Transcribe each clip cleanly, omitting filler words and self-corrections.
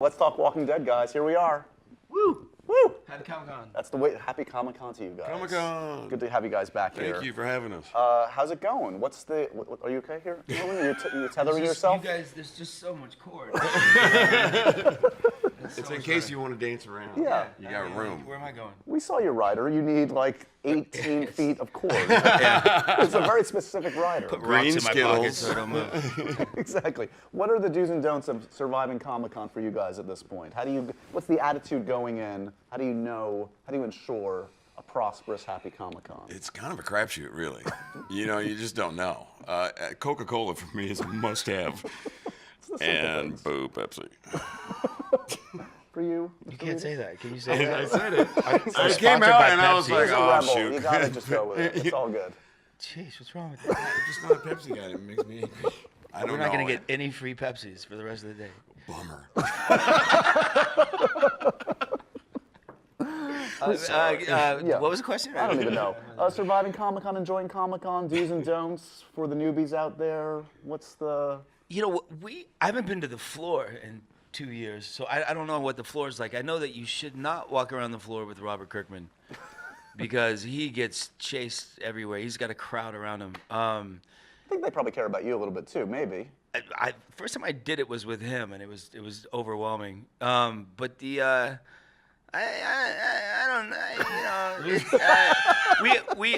Let's talk Walking Dead, guys. Here we are. Woo! Woo! Happy Comic-Con. That's the way. Happy Comic-Con to you guys. Comic-Con. Good to have you guys back here. Thank you for having us. How's it going? What's the? Are you okay here? You tethering yourself? You guys, there's just so much cord. It's in case you want to dance around. Yeah. You got room. Where am I going? We saw your rider. You need like 18 feet of cord. It's a very specific rider. Put Green rocks in my pocket Skittles. so I don't move. Exactly. What are the do's and don'ts of surviving Comic-Con for you guys at this point? What's the attitude going in? How do you ensure a prosperous, happy Comic-Con? It's kind of a crapshoot, really. You just don't know. Coca-Cola for me is a must-have. And boo, Pepsi. For you? You can't say that. Can you say that? I said it. I I came out and I was like, He's a oh, rebel. shoot. You gotta just go with it. It's all good. Jeez, what's wrong with that? I'm just not a Pepsi guy. It makes me angry. I don't We're know. not going to get any free Pepsis for the rest of the day. Bummer. Yeah. What was the question? I don't even know. Surviving Comic-Con, enjoying Comic-Con, do's and don'ts for the newbies out there. What's the... You know, I haven't been to the floor in 2 years, so I don't know what the floor is like. I know that you should not walk around the floor with Robert Kirkman because he gets chased everywhere. He's got a crowd around him. I think they probably care about you a little bit too, maybe. First time I did it was with him, and it was overwhelming. But the I don't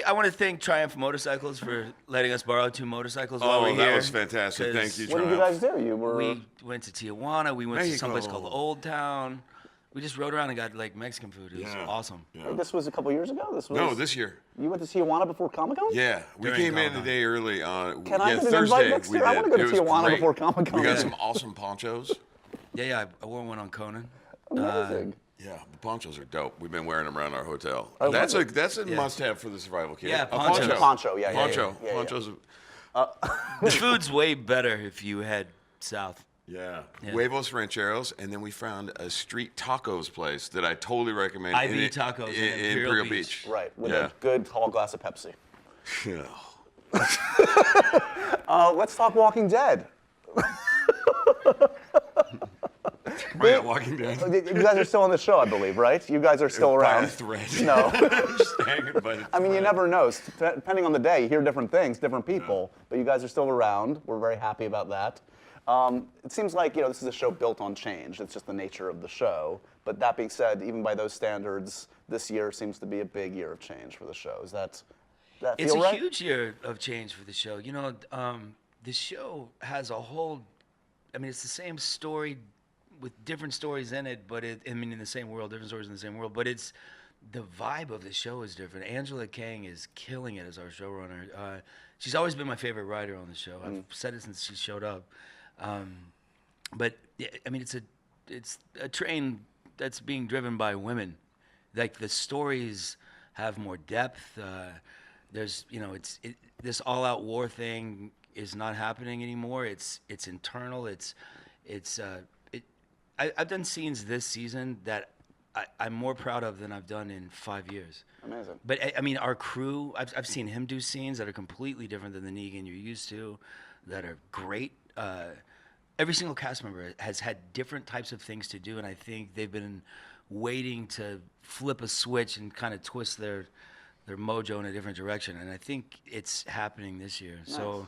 I want to thank Triumph Motorcycles for letting us borrow 2 motorcycles while we're here. Oh, that was fantastic. Thank you, What did Triumph. you guys do? We went to Tijuana. We went to someplace Mexico. called Old Town. We just rode around and got like Mexican food. It was awesome. Yeah. This was a couple years ago? No, this year. You went to Tijuana before Comic-Con? Yeah, we During came in Comic-Con. a day early. Can I get an Thursday. invite next we year? I did. wanna go to It was Tijuana great. before Comic-Con. We got Yeah. some awesome ponchos. Yeah, I wore one on Conan. Amazing. Yeah, the ponchos are dope. We've been wearing them around our hotel. I love That's it. a must-have for the survival kit. Yeah, A poncho. poncho. Poncho, yeah, yeah, Poncho. yeah, yeah. Ponchos. The food's way better if you head south. Yeah. Yeah. Huevos Rancheros, and then we found a street tacos place that I totally recommend. IB Tacos in Imperial Beach. Right, with Yeah. a good tall glass of Pepsi. Yeah. Let's talk Walking Dead. Right, Walking Dead. You guys are still on the show, I believe, right? You guys are still By around. a thread. No. Just hanging by the I mean, you thread. never know. Depending on the day, you hear different things, different people. But you guys are still around. We're very happy about that. It seems like this is a show built on change. It's just the nature of the show. But that being said, even by those standards, this year seems to be a big year of change for the show. Does that It's feel a right? huge year of change for the show. The show has a whole. I mean, it's the same story with different stories in it, but in the same world, different stories in the same world. But it's the vibe of the show is different. Angela Kang is killing it as our showrunner. She's always been my favorite writer on the show. I've said it since she showed up. But yeah, I mean, it's a train that's being driven by women. Like the stories have more depth. There's this all-out war thing is not happening anymore. It's internal. I've done scenes this season that I'm more proud of than I've done in 5 years. Amazing. But I mean, our crew, I've seen him do scenes that are completely different than the Negan you're used to, that are great. Every single cast member has had different types of things to do, and I think they've been waiting to flip a switch and kind of twist their mojo in a different direction. And I think it's happening this year. Nice. So,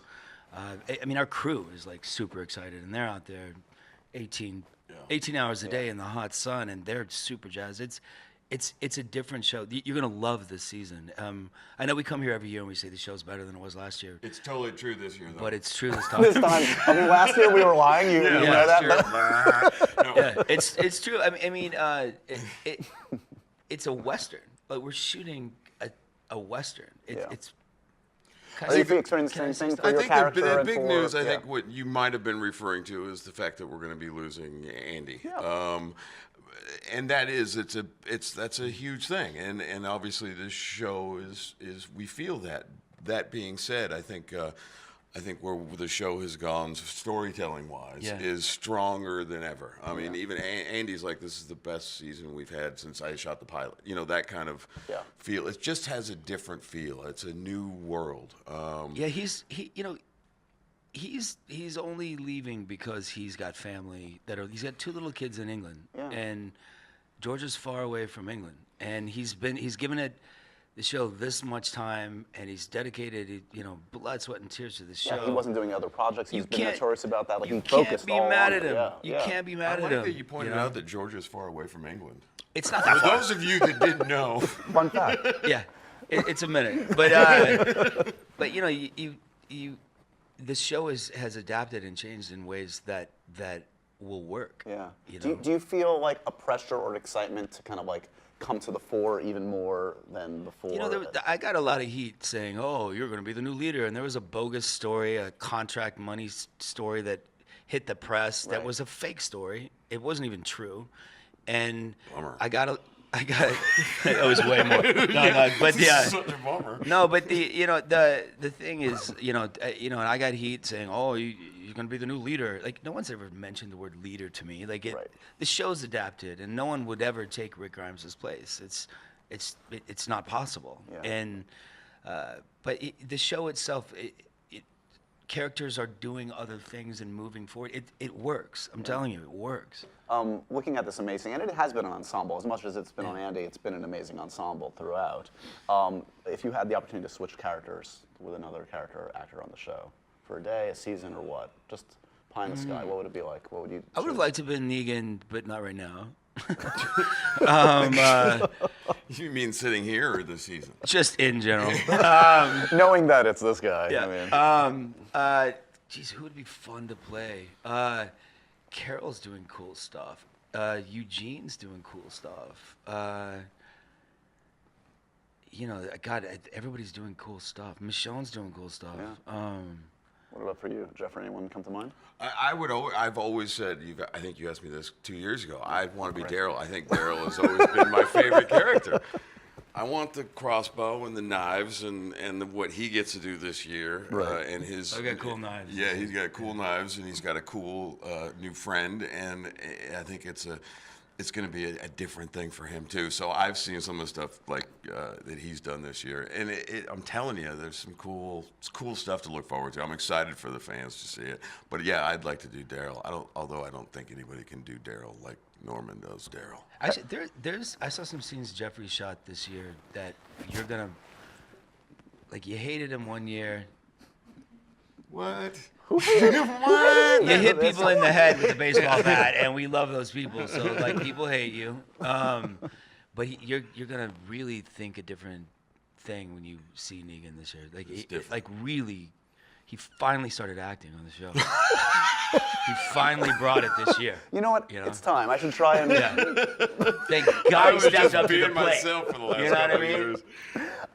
I mean, our crew is like super excited, and they're out there 18 hours a day in the hot sun, and they're super jazzed. It's a different show. You're gonna love this season. I know we come here every year and we say the show's better than it was last year, It's totally true this year, though. but it's true this time. This time, I mean, last year we were lying. You know that? No. Yeah, it's true. I mean, it's a Western. Like we're shooting a Western. It's Are you experiencing the same thing for I your think character? the and big for- news, I yeah. think what you might have been referring to is the fact that we're going to be losing Andy. Yeah. And that's a huge thing. And obviously this show is we feel that. That being said, I think where the show has gone storytelling wise is stronger than ever. I mean, even Andy's like, this is the best season we've had since I shot the pilot. That kind of feel. It just has a different feel. It's a new world. yeah. he's only leaving because he's got family he's got 2 little kids in England, Yeah. and Georgia's far away from England, and he's given it the show this much time, and he's dedicated, blood, sweat, and tears to the show. Yeah, he wasn't doing other projects. He's been notorious about that. Like you he can't focused be all mad on at it. him. Yeah, You yeah. can't be mad I at like him. that you pointed out that Georgia's far away from England. It's not that For far. those of you that didn't know, Fun fact. Yeah, it's a minute, but the show has adapted and changed in ways that will work. Yeah. You Do know? do you feel like a pressure or excitement to kind of like come to the fore even more than before? I got a lot of heat saying, "Oh, you're going to be the new leader," and there was a bogus story, a contract money story that hit the press. That Right. was a fake story. It wasn't even true, and Bummer. I got it was way more. No, but yeah. such a bummer. No, but the thing is, and I got heat saying, "Oh, you're gonna be the new leader." Like no one's ever mentioned the word leader to me. Like Right. the show's adapted, and no one would ever take Rick Grimes' place. It's not possible. Yeah. And but the show itself, characters are doing other things and moving forward. It works. I'm telling you, it works. Looking at this amazing, and it has been an ensemble. As much as it's been on Andy, it's been an amazing ensemble throughout. If you had the opportunity to switch characters with another character or actor on the show for a day, a season, or what? Just pie in the sky, what would it be like? What would you I would have choose? liked to have been Negan, but not right now. You mean sitting here or this season? Just in general. Knowing that it's this guy. I mean, Geez, who would be fun to play? Carol's doing cool stuff. Eugene's doing cool stuff. God, everybody's doing cool stuff. Michonne's doing cool stuff. Yeah. What about for you, Jeffrey? Anyone come to mind? I've always said, I think you asked me this 2 years ago, I want to be Daryl. I think Daryl has always been my favorite character. I want the crossbow and the knives and what he gets to do this year. Right. And his. I got cool knives. Yeah, he's got cool knives and he's got a cool new friend, and I think it's going to be a different thing for him too. So I've seen some of the stuff like that he's done this year, and I'm telling you, there's some cool stuff to look forward to. I'm excited for the fans to see it. But yeah, I'd like to do Daryl. Although I don't think anybody can do Daryl like Norman does Daryl. Actually, I saw some scenes Jeffrey shot this year that you're gonna like. You hated him one year. What? You hit people in the head with a baseball bat, and we love those people. So like, people hate you. But you're gonna really think a different thing when you see Negan this year. Like really, he finally started acting on the show. He finally brought it this year. You know what? You know? It's time. I should try and. Yeah. Thank God he stepped up to the plate. myself for the last You know what I couple of mean? years.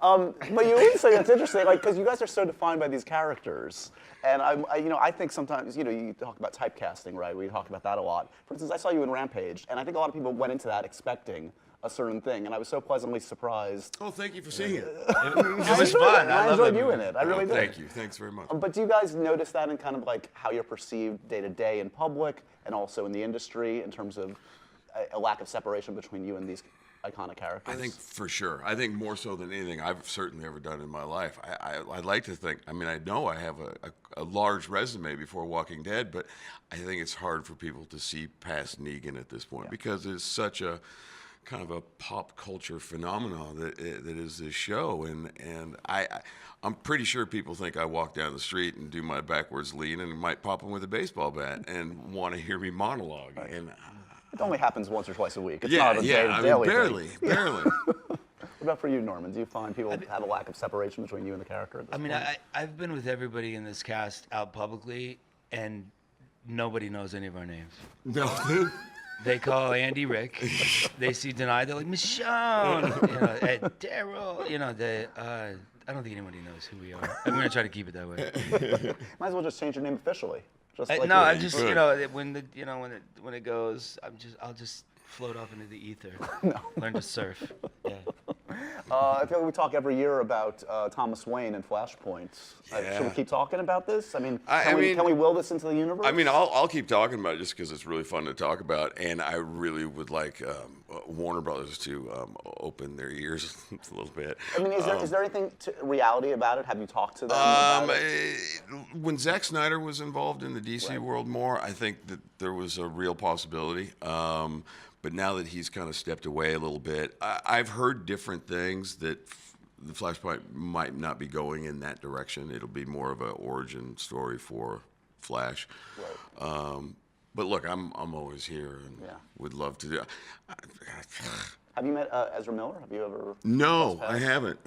But you always say that's interesting, like because you guys are so defined by these characters, and I think sometimes you talk about typecasting, right? We talk about that a lot. For instance, I saw you in Rampage, and I think a lot of people went into that expecting a certain thing, and I was so pleasantly surprised. Oh, thank you for seeing it. It was fun. I love enjoyed it. you in it. I really did. Thank you. Thanks very much. But do you guys notice that in kind of like how you're perceived day to day in public and also in the industry in terms of a lack of separation between you and these iconic characters? I think for sure. I think more so than anything I've certainly ever done in my life. I'd like to think, I mean, I know I have a large resume before Walking Dead, but I think it's hard for people to see past Negan at this point because it's such a kind of a pop culture phenomenon that is this show. And I'm pretty sure people think I walk down the street and do my backwards lean and might pop them with a baseball bat and want to hear me monologue. Right. And it only happens once or twice a week. It's yeah, not a daily barely, thing. barely. What about for you, Norman? Do you find people have a lack of separation between you and the character at this point? I've been with everybody in this cast out publicly, and nobody knows any of our names. No. They call Andy Rick. They see Denai. They're like Michonne, Daryl. I don't think anybody knows who we are. I'm gonna try to keep it that way. Might as well just change your name officially. Just like No, you- I'm just when it goes, I'll just float off into the ether. Learn to surf. Yeah. I feel like we talk every year about Thomas Wayne and Flashpoint. Should we keep talking about this? I mean, can we will this into the universe? I mean, I'll keep talking about it just because it's really fun to talk about, and I really would like Warner Brothers to open their ears a little bit. I mean, is there anything reality about it? Have you talked to them about it? When Zack Snyder was involved in the DC world more, I think that there was a real possibility. But now that he's kind of stepped away a little bit, I've heard different things that the Flashpoint might not be going in that direction. It'll be more of an origin story for Flash. Right. But look, I'm always here and would love to do. Have you met Ezra Miller? Have you ever? No, I haven't.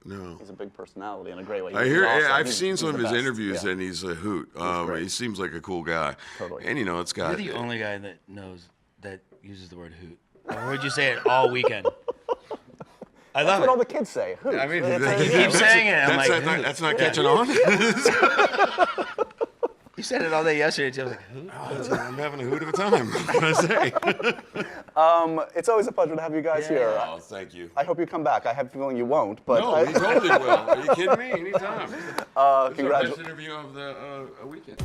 No. He's a big personality in a great way. I hear. Awesome. I've seen some of his best. interviews, and he's a hoot. He seems like a cool guy. Totally. And it's got. You're the only guy that knows that uses the word hoot. I heard you say it all weekend. I love That's what all it. the kids say. Hoot. I mean, You keep saying it. I'm like, hoot. that's not catching on. You said it all day yesterday. I was like, hoot. I'm having a hoot of a time. What I say? It's always a pleasure to have you guys here. Oh, thank you. I hope you come back. I have a feeling you won't, but No, we totally will. Are you kidding me? Anytime. This is our best congratulations. interview of the weekend.